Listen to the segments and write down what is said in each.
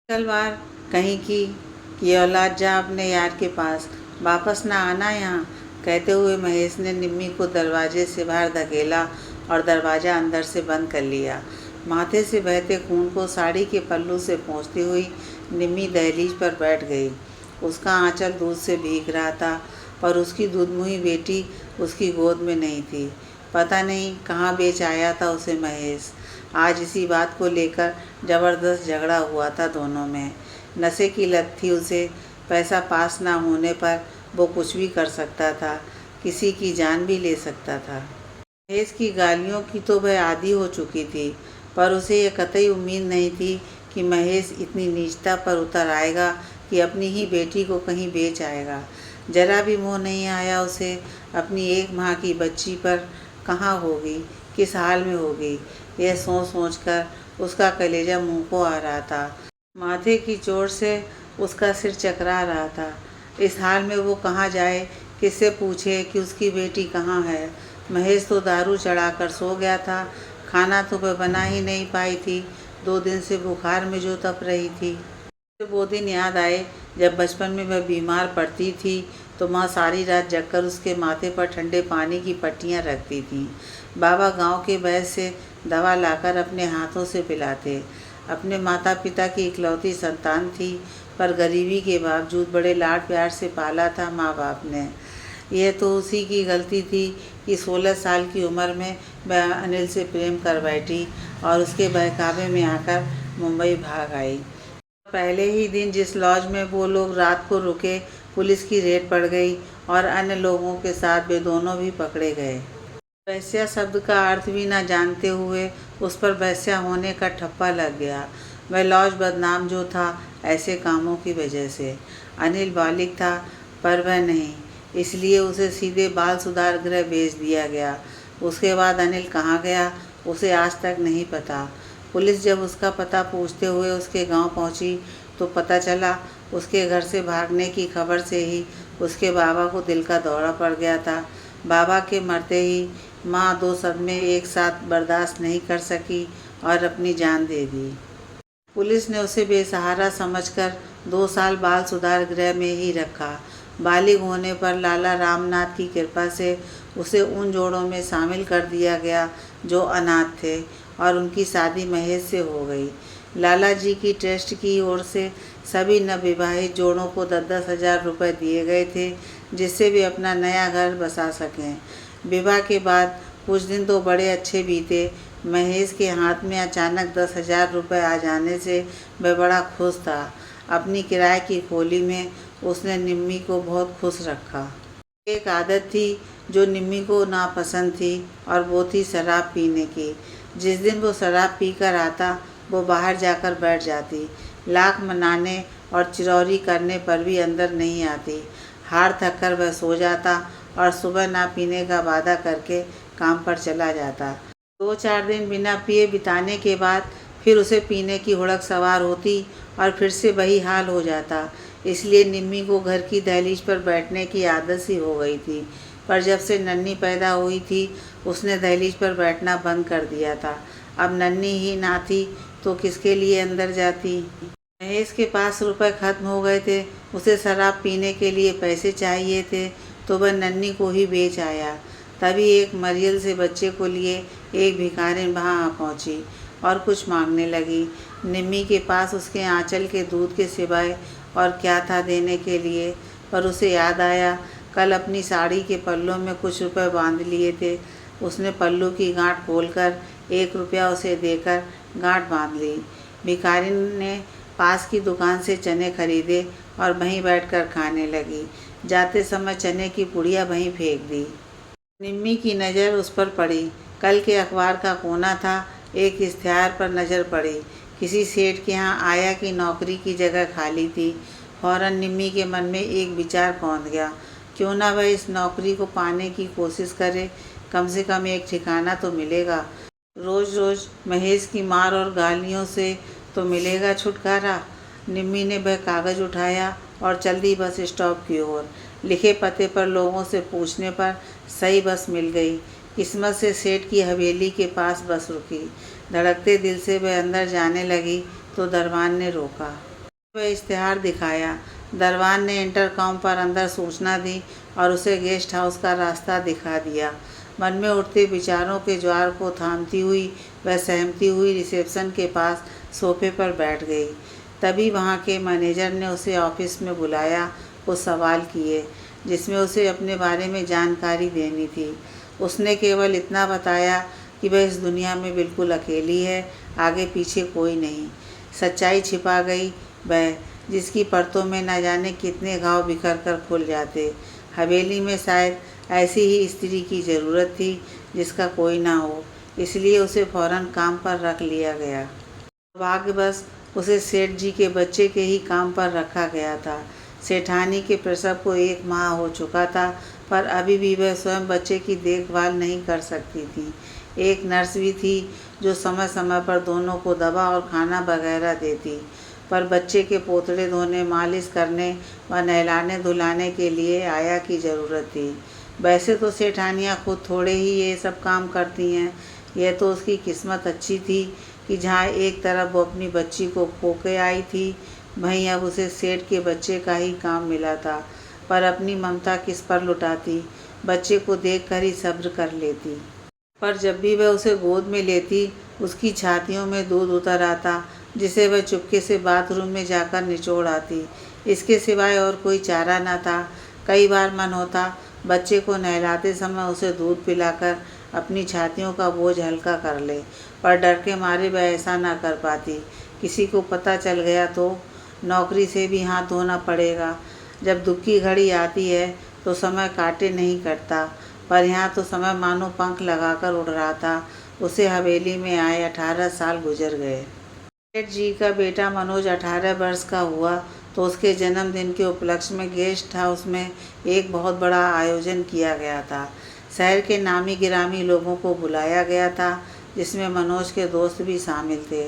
मंगलवार कहीं की ये औलाद जा अपने यार के पास, वापस ना आना यहाँ, कहते हुए महेश ने निम्मी को दरवाजे से बाहर धकेला और दरवाज़ा अंदर से बंद कर लिया। माथे से बहते खून को साड़ी के पल्लू से पोंछती हुई निम्मी दहलीज पर बैठ गई। उसका आंचल दूध से भीग रहा था, पर उसकी दूधमुही बेटी उसकी गोद में नहीं थी। पता नहीं कहाँ बेच आया था उसे महेश। आज इसी बात को लेकर ज़बरदस्त झगड़ा हुआ था दोनों में। नशे की लत थी उसे, पैसा पास ना होने पर वो कुछ भी कर सकता था, किसी की जान भी ले सकता था। महेश की गालियों की तो वह आदी हो चुकी थी, पर उसे यह कतई उम्मीद नहीं थी कि महेश इतनी नीचता पर उतर आएगा कि अपनी ही बेटी को कहीं बेच आएगा। जरा भी मोह नहीं आया उसे अपनी 1 माह की बच्ची पर। कहाँ होगी, किस हाल में होगी, यह सोच सोच कर उसका कलेजा मुंह को आ रहा था। माथे की चोट से उसका सिर चकरा रहा था। इस हाल में वो कहाँ जाए, किससे पूछे कि उसकी बेटी कहाँ है। महेश तो दारू चढ़ाकर सो गया था, खाना तो वह बना ही नहीं पाई थी। 2 दिन से बुखार में जो तप रही थी। वो दिन याद आए जब बचपन में वह बीमार पड़ती थी तो माँ सारी रात जगकर उसके माथे पर ठंडे पानी की पट्टियाँ रखती थीं। बाबा गांव के वैद्य से दवा लाकर अपने हाथों से पिलाते। अपने माता पिता की इकलौती संतान थी, पर गरीबी के बावजूद बड़े लाड प्यार से पाला था माँ बाप ने। यह तो उसी की गलती थी कि 16 साल की उम्र में वह अनिल से प्रेम कर बैठी और उसके बहकावे में आकर मुंबई भाग आई। पहले ही दिन जिस लॉज में वो लोग रात को रुके, पुलिस की रेड पड़ गई और अन्य लोगों के साथ वे दोनों भी पकड़े गए। वैश्या शब्द का अर्थ भी न जानते हुए उस पर वैश्या होने का ठप्पा लग गया। वह लॉज बदनाम जो था ऐसे कामों की वजह से। अनिल बालिग था, पर वह नहीं, इसलिए उसे सीधे बाल सुधार गृह भेज दिया गया। उसके बाद अनिल कहाँ गया उसे आज तक नहीं पता। पुलिस जब उसका पता पूछते हुए उसके गांव पहुंची तो पता चला उसके घर से भागने की खबर से ही उसके बाबा को दिल का दौरा पड़ गया था। बाबा के मरते ही माँ 2 सदमे एक साथ बर्दाश्त नहीं कर सकी और अपनी जान दे दी। पुलिस ने उसे बेसहारा समझकर 2 साल बाल सुधार गृह में ही रखा। बालिग होने पर लाला रामनाथ की कृपा से उसे उन जोड़ों में शामिल कर दिया गया जो अनाथ थे और उनकी शादी महेश से हो गई। लाला जी की ट्रस्ट की ओर से सभी नवविवाहित जोड़ों को 10-10 हज़ार रुपये दिए गए थे, जिससे वे अपना नया घर बसा सकें। विवाह के बाद कुछ दिन तो बड़े अच्छे बीते। महेश के हाथ में अचानक 10,000 रुपये आ जाने से वह बड़ा खुश था। अपनी किराए की खोली में उसने निम्मी को बहुत खुश रखा। एक आदत थी जो निम्मी को नापसंद थी और वो थी शराब पीने की। जिस दिन वो शराब पीकर आता वो बाहर जाकर बैठ जाती। लाख मनाने और चिरौरी करने पर भी अंदर नहीं आती। हार थक कर वह सो जाता और सुबह ना पीने का वादा करके काम पर चला जाता। 2-4 दिन बिना पिए बिताने के बाद फिर उसे पीने की हुड़क सवार होती और फिर से वही हाल हो जाता। इसलिए निम्मी को घर की दहलीज पर बैठने की आदत सी हो गई थी, पर जब से नन्ही पैदा हुई थी उसने दहलीज पर बैठना बंद कर दिया था। अब नन्ही ही ना थी तो किसके लिए अंदर जाती। महेश के पास रुपए खत्म हो गए थे, उसे शराब पीने के लिए पैसे चाहिए थे, तो वह नन्ही को ही बेच आया। तभी एक मरियल से बच्चे को लिए एक भिखारिन वहाँ आ पहुँची और कुछ मांगने लगी। निम्मी के पास उसके आंचल के दूध के सिवाय और क्या था देने के लिए, पर उसे याद आया कल अपनी साड़ी के पल्लों में कुछ रुपए बांध लिए थे। उसने पल्लू की गांठ खोलकर 1 रुपया उसे देकर गांठ बांध ली। भिखारिन ने पास की दुकान से चने खरीदे और वहीं बैठकर खाने लगी। जाते समय चने की पुड़िया वहीं फेंक दी। निम्मी की नज़र उस पर पड़ी। कल के अखबार का कोना था, एक इश्तिहार पर नज़र पड़ी। किसी सेठ के यहाँ आया कि नौकरी की जगह खाली थी। फौरन निम्मी के मन में एक विचार कौंध गया, क्यों ना वह इस नौकरी को पाने की कोशिश करे, कम से कम एक ठिकाना तो मिलेगा। रोज़ रोज़ महेश की मार और गालियों से तो मिलेगा छुटकारा। निम्मी ने वह कागज़ उठाया और चल दी बस स्टॉप की ओर। लिखे पते पर लोगों से पूछने पर सही बस मिल गई। किस्मत से सेठ की हवेली के पास बस रुकी। धड़कते दिल से वह अंदर जाने लगी तो दरबान ने रोका। वह इश्तिहार दिखाया। दरबान ने इंटरकॉम पर अंदर सूचना दी और उसे गेस्ट हाउस का रास्ता दिखा दिया। मन में उठते विचारों के ज्वार को थामती हुई वह सहमती हुई रिसेप्शन के पास सोफे पर बैठ गई। तभी वहाँ के मैनेजर ने उसे ऑफिस में बुलाया। कुछ सवाल किए जिसमें उसे अपने बारे में जानकारी देनी थी। उसने केवल इतना बताया कि वह इस दुनिया में बिल्कुल अकेली है, आगे पीछे कोई नहीं। सच्चाई छिपा गई वह, जिसकी परतों में न जाने कितने घाव बिखर कर खुल जाते। हवेली में शायद ऐसी ही स्त्री की ज़रूरत थी जिसका कोई ना हो, इसलिए उसे फ़ौरन काम पर रख लिया गया। भाग्यवश उसे सेठ जी के बच्चे के ही काम पर रखा गया था। सेठानी के प्रसव को 1 माह हो चुका था, पर अभी भी वह स्वयं बच्चे की देखभाल नहीं कर सकती थी। एक नर्स भी थी जो समय समय पर दोनों को दवा और खाना वगैरह देती, पर बच्चे के पोतड़े धोने, मालिश करने व नहलाने धुलाने के लिए आया की ज़रूरत थी। वैसे तो सेठानियाँ खुद थोड़े ही ये सब काम करती हैं। यह तो उसकी किस्मत अच्छी थी कि जहाँ एक तरफ वो अपनी बच्ची को खो के आई थी, वहीं अब उसे सेठ के बच्चे का ही काम मिला था। पर अपनी ममता किस पर लुटाती, बच्चे को देखकर ही सब्र कर लेती। पर जब भी वह उसे गोद में लेती, उसकी छातियों में दूध उतर आता, जिसे वह चुपके से बाथरूम में जाकर निचोड़ आती। इसके सिवाय और कोई चारा न था। कई बार मन होता बच्चे को नहलाते समय उसे दूध पिलाकर अपनी छातियों का बोझ हल्का कर ले, पर डर के मारे वह ऐसा ना कर पाती। किसी को पता चल गया तो नौकरी से भी हाथ धोना पड़ेगा। जब दुख की घड़ी आती है तो समय काटे नहीं कटता, पर यहाँ तो समय मानो पंख लगाकर उड़ रहा था। उसे हवेली में आए 18 साल गुजर गए। सेठ जी का बेटा मनोज 18 वर्ष का हुआ तो उसके जन्मदिन के उपलक्ष्य में गेस्ट हाउस में एक बहुत बड़ा आयोजन किया गया था। शहर के नामी गिरामी लोगों को बुलाया गया था, जिसमें मनोज के दोस्त भी शामिल थे।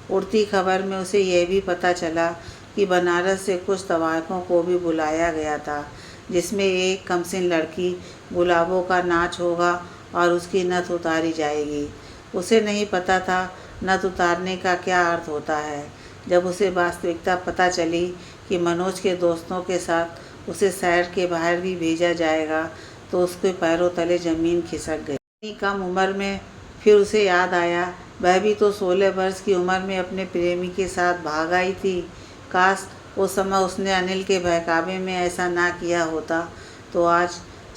उड़ती खबर में उसे यह भी पता चला कि बनारस से कुछ तवायफों को भी बुलाया गया था, जिसमें एक कमसिन लड़की गुलाबों का नाच होगा और उसकी नथ उतारी जाएगी। उसे नहीं पता था नथ उतारने का क्या अर्थ होता है। जब उसे वास्तविकता पता चली कि मनोज के दोस्तों के साथ उसे शहर के बाहर भी भेजा जाएगा, तो उसके पैरों तले ज़मीन खिसक गई। इतनी कम उम्र में फिर उसे याद आया, वह भी तो 16 वर्ष की उम्र में अपने प्रेमी के साथ भाग आई थी। काश उस समय उसने अनिल के बहकावे में ऐसा ना किया होता। तो आज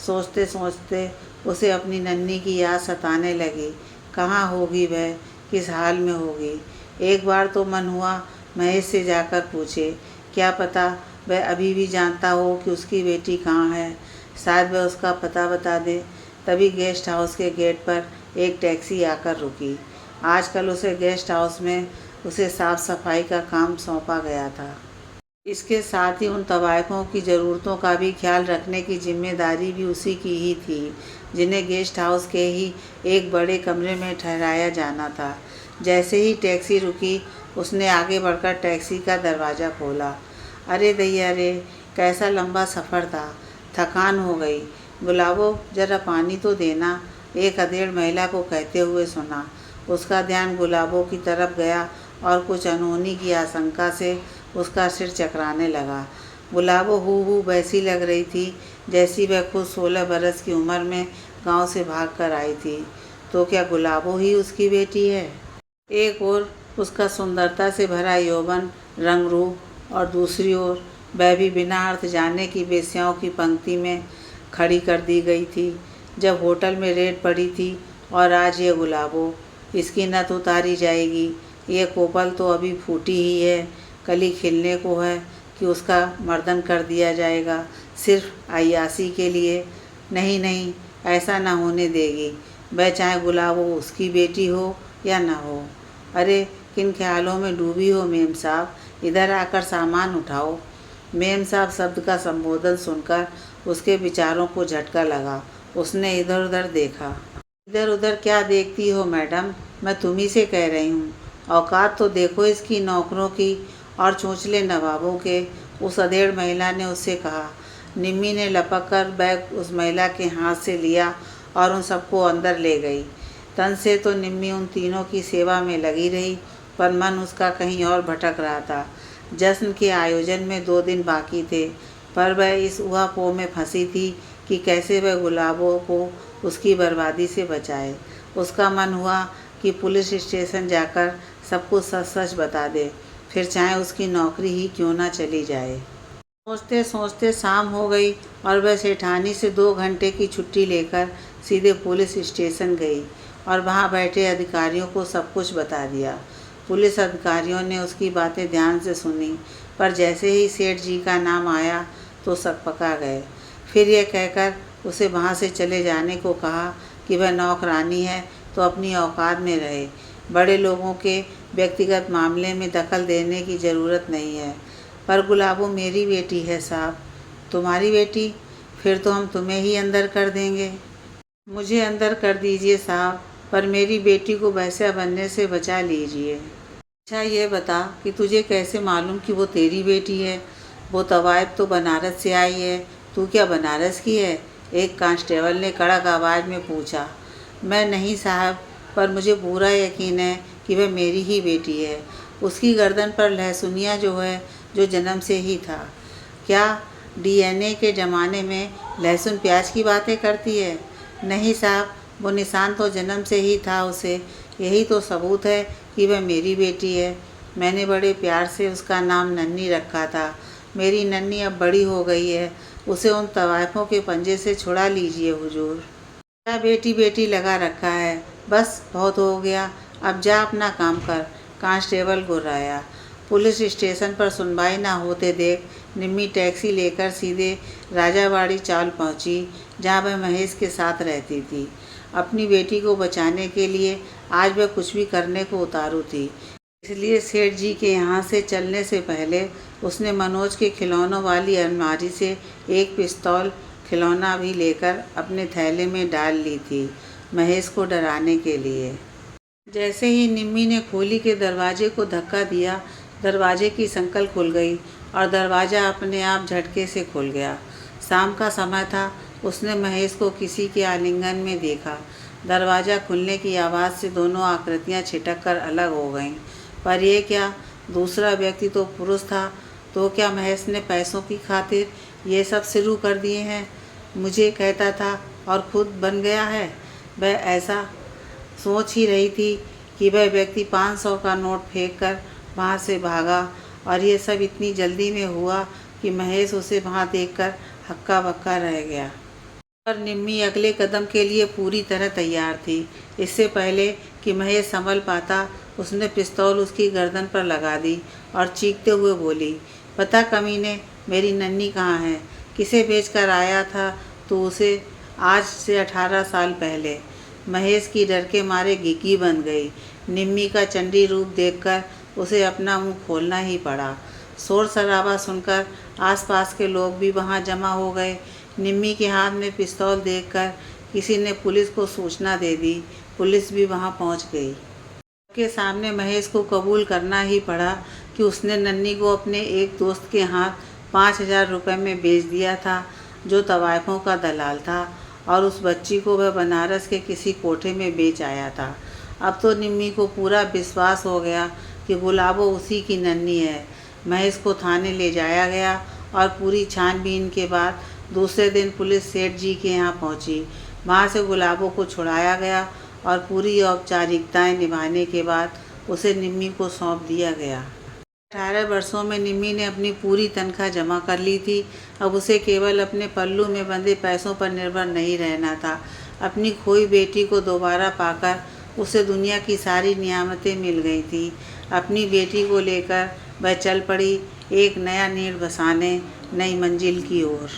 सोचते सोचते उसे अपनी नन्ही की याद सताने लगी। कहाँ होगी वह, किस हाल में होगी। एक बार तो मन हुआ महेश से जाकर पूछे, क्या पता वह अभी भी जानता हो कि उसकी बेटी कहाँ है। शायद वह उसका पता बता दे। तभी गेस्ट हाउस के गेट पर एक टैक्सी आकर रुकी। आजकल उसे गेस्ट हाउस में उसे साफ सफाई का काम सौंपा गया था। इसके साथ ही उन तवायफों की ज़रूरतों का भी ख्याल रखने की जिम्मेदारी भी उसी की ही थी, जिन्हें गेस्ट हाउस के ही एक बड़े कमरे में ठहराया जाना था। जैसे ही टैक्सी रुकी, उसने आगे बढ़कर टैक्सी का दरवाज़ा खोला। अरे दैया रे, कैसा लंबा सफ़र था, थकान हो गई। गुलाबो, जरा पानी तो देना, एक अधेड़ महिला को कहते हुए सुना। उसका ध्यान गुलाबों की तरफ गया और कुछ अनहोनी की आशंका से उसका सिर चकराने लगा। गुलाबो हूबहू वैसी लग रही थी जैसी वह खुद 16 बरस की उम्र में गांव से भागकर आई थी। तो क्या गुलाबो ही उसकी बेटी है? एक ओर उसका सुंदरता से भरा यौवन, रंग रूप, और दूसरी ओर वह भी बिना अर्थ जाने की वेश्याओं की पंक्ति में खड़ी कर दी गई थी। जब होटल में रेड पड़ी थी और आज ये गुलाबो, इसकी नथ उतारी जाएगी। ये कोपल तो अभी फूटी ही है, कली खिलने को है कि उसका मर्दन कर दिया जाएगा, सिर्फ अय्यासी के लिए। नहीं नहीं, ऐसा ना होने देगी। वह चाहे गुलाबो उसकी बेटी हो या ना हो। अरे किन ख्यालों में डूबी हो मेम साहब, इधर आकर सामान उठाओ। मेम साहब शब्द का संबोधन सुनकर उसके विचारों को झटका लगा। उसने इधर उधर देखा। इधर उधर क्या देखती हो मैडम, मैं तुम्ही से कह रही हूँ। औकात तो देखो इसकी नौकरों की और चोंचले नवाबों के, उस अधेड़ महिला ने उससे कहा। निम्मी ने लपक कर बैग उस महिला के हाथ से लिया और उन सबको अंदर ले गई। तन से तो निम्मी उन तीनों की सेवा में लगी रही, पर मन उसका कहीं और भटक रहा था। जश्न के आयोजन में 2 दिन बाकी थे, पर वह इस ऊहापोह में फंसी थी कि कैसे वह गुलाबों को उसकी बर्बादी से बचाए। उसका मन हुआ कि पुलिस स्टेशन जाकर सब कुछ सच-सच बता दे, फिर चाहे उसकी नौकरी ही क्यों न चली जाए। सोचते सोचते शाम हो गई और वह सेठानी से 2 घंटे की छुट्टी लेकर सीधे पुलिस स्टेशन गई और वहां बैठे अधिकारियों को सब कुछ बता दिया। पुलिस अधिकारियों ने उसकी बातें ध्यान से सुनी, पर जैसे ही सेठ जी का नाम आया तो सकपका गए। फिर यह कहकर उसे वहां से चले जाने को कहा कि वह नौकरानी है तो अपनी औकात में रहे, बड़े लोगों के व्यक्तिगत मामले में दखल देने की ज़रूरत नहीं है। पर गुलाबो मेरी बेटी है साहब। तुम्हारी बेटी? फिर तो हम तुम्हें ही अंदर कर देंगे। मुझे अंदर कर दीजिए साहब, पर मेरी बेटी को वैसा बनने से बचा लीजिए। अच्छा ये बता कि तुझे कैसे मालूम कि वो तेरी बेटी है? वो तवायब तो बनारस से आई है, तू क्या बनारस की है? एक कांस्टेबल ने कड़क आवाज़ में पूछा। मैं नहीं साहब, पर मुझे पूरा यकीन है कि वह मेरी ही बेटी है। उसकी गर्दन पर लहसुनिया जो है, जो जन्म से ही था। क्या डीएनए के ज़माने में लहसुन प्याज की बातें करती है? नहीं साहब, वो निशान तो जन्म से ही था उसे। यही तो सबूत है कि वह मेरी बेटी है। मैंने बड़े प्यार से उसका नाम नन्ही रखा था। मेरी नन्ही अब बड़ी हो गई है, उसे उन तवायफों के पंजे से छुड़ा लीजिए हुजूर। क्या बेटी बेटी लगा रखा है? बस बहुत हो गया, अब जा अपना काम कर, कांस्टेबल गुर्राया। पुलिस स्टेशन पर सुनवाई न होते देख निम्मी टैक्सी लेकर सीधे राजावाड़ी चाल पहुंची, जहां वह महेश के साथ रहती थी। अपनी बेटी को बचाने के लिए आज वह कुछ भी करने को उतारू थी। इसलिए सेठ जी के यहाँ से चलने से पहले उसने मनोज के खिलौनों वाली अलमारी से एक पिस्तौल खिलौना भी लेकर अपने थैले में डाल ली थी, महेश को डराने के लिए। जैसे ही निम्मी ने खोली के दरवाजे को धक्का दिया, दरवाजे की संकल खुल गई और दरवाज़ा अपने आप झटके से खुल गया। शाम का समय था। उसने महेश को किसी के आलिंगन में देखा। दरवाज़ा खुलने की आवाज़ से दोनों आकृतियां छिटक कर अलग हो गईं। पर यह क्या, दूसरा व्यक्ति तो पुरुष था। तो क्या महेश ने पैसों की खातिर ये सब शुरू कर दिए हैं? मुझे कहता था और खुद बन गया है। वह ऐसा सोच ही रही थी कि वह व्यक्ति 500 का नोट फेंक कर वहाँ से भागा, और ये सब इतनी जल्दी में हुआ कि महेश उसे वहाँ देखकर हक्का बक्का रह गया। पर निम्मी अगले कदम के लिए पूरी तरह तैयार थी। इससे पहले कि महेश संभल पाता, उसने पिस्तौल उसकी गर्दन पर लगा दी और चीखते हुए बोली, पता कमीने, मेरी नन्ही कहाँ है? किसे बेचकर आया था तो उसे? आज से 18 साल पहले। महेश की डर के मारे घिकी बन गई। निम्मी का चंडी रूप देखकर उसे अपना मुंह खोलना ही पड़ा। शोर शराबा सुनकर आसपास के लोग भी वहां जमा हो गए। निम्मी के हाथ में पिस्तौल देखकर किसी ने पुलिस को सूचना दे दी। पुलिस भी वहां पहुंच गई। के सामने महेश को कबूल करना ही पड़ा कि उसने नन्ही को अपने एक दोस्त के हाथ 5000 रुपये में बेच दिया था, जो तवायफों का दलाल था, और उस बच्ची को वह बनारस के किसी कोठे में बेच आया था। अब तो निम्मी को पूरा विश्वास हो गया कि गुलाबो उसी की नन्ही है। महेश को थाने ले जाया गया और पूरी छानबीन के बाद दूसरे दिन पुलिस सेठ जी के यहाँ पहुँची। वहाँ से गुलाबो को छुड़ाया गया और पूरी औपचारिकताएं निभाने के बाद उसे निम्मी को सौंप दिया गया। 18 वर्षों में निम्मी ने अपनी पूरी तनख्वाह जमा कर ली थी। अब उसे केवल अपने पल्लू में बंधे पैसों पर निर्भर नहीं रहना था। अपनी खोई बेटी को दोबारा पाकर उसे दुनिया की सारी नियामतें मिल गई थी। अपनी बेटी को लेकर वह चल पड़ी एक नया नीड़ बसाने, नई मंजिल की ओर।